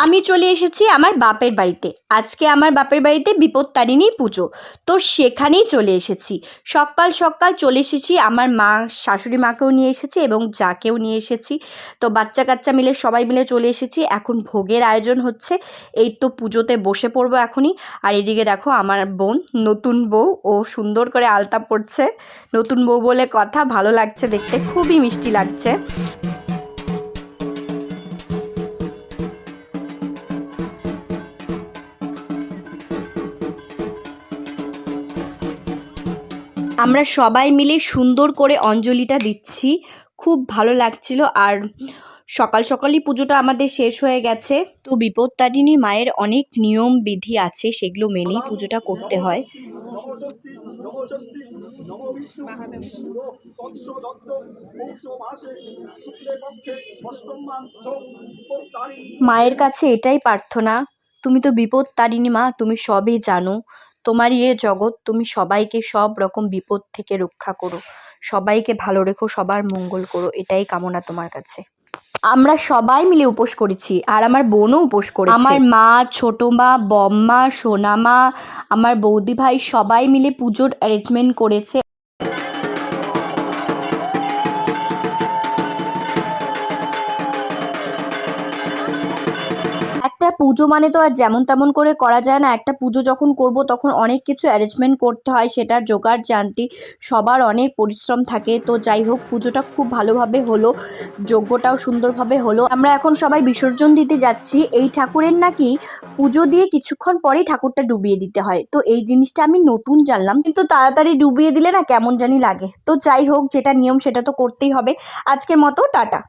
আমি চলে এসেছি আমার বাপের বাড়িতে। আজকে আমার বাপের বাড়িতে বিপত্তারিণী পুজো। তো সেখানেই চলে এসেছি। সকাল সকাল চলে এসেছি। আমার মা, শাশুড়ি মাকেও নিয়ে এসেছি এবং যাকেও নিয়ে এসেছি। তো বাচ্চা কাচ্চা মিলে সবাই মিলে চলে এসেছি। এখন ভোগের আয়োজন হচ্ছে। এই তো পুজোতে বসে পড়বো এখনই। আর এদিকে দেখো আমার বোন, নতুন বউ, ও সুন্দর করে আলতা পড়ছে। নতুন বউ বলে কথা, ভালো লাগছে দেখতে, খুবই মিষ্টি লাগছে। আমরা সবাই মিলে সুন্দর করে অঞ্জলিটা দিচ্ছি। খুব ভালো লাগছিল। আর সকাল সকালই পুজোটা আমাদের শেষ হয়ে গেছে। তো বিপত্তারিণী মায়ের অনেক নিয়ম বিধি আছে, সেগুলো মেনেই পুজোটা করতে হয়। মায়ের কাছে এটাই প্রার্থনা, তুমি তো বিপত্তারিণী মা, তুমি সবই জানো, তোমারই এ জগৎ, তুমি সবাইকে সব রকম বিপদ থেকে রক্ষা করো, সবাইকে ভালো রেখো, সবার মঙ্গল করো, এটাই কামনা তোমার কাছে। আমরা সবাই মিলে উপোস করেছি আর আমার বোনও উপোস করেছে। আমার মা, ছোট মা, বম্মা, সোনামা, আমার বৌদি ভাই সবাই মিলে পুজোর অ্যারেঞ্জমেন্ট করেছে। একটা পুজো মানে তো আর যেমন তেমন করে করা যায় না। একটা পুজো যখন করব তখন অনেক কিছু অ্যারেঞ্জমেন্ট করতে হয়, সেটার জোগাড় জানতি সবার অনেক পরিশ্রম থাকে। তো যাই হোক, পুজোটা খুব ভালোভাবে হলো, যজ্ঞটাও সুন্দরভাবে হলো। আমরা এখন সবাই বিসর্জন দিতে যাচ্ছি। এই ঠাকুরের নাকি পুজো দিয়ে কিছুক্ষণ পরেই ঠাকুরটা ডুবিয়ে দিতে হয়। তো এই জিনিসটা আমি নতুন জানলাম, কিন্তু তাড়াতাড়ি ডুবিয়ে দিলে না কেমন জানি লাগে। তো যাই হোক, যেটা নিয়ম সেটা তো করতেই হবে। আজকের মতো টাটা।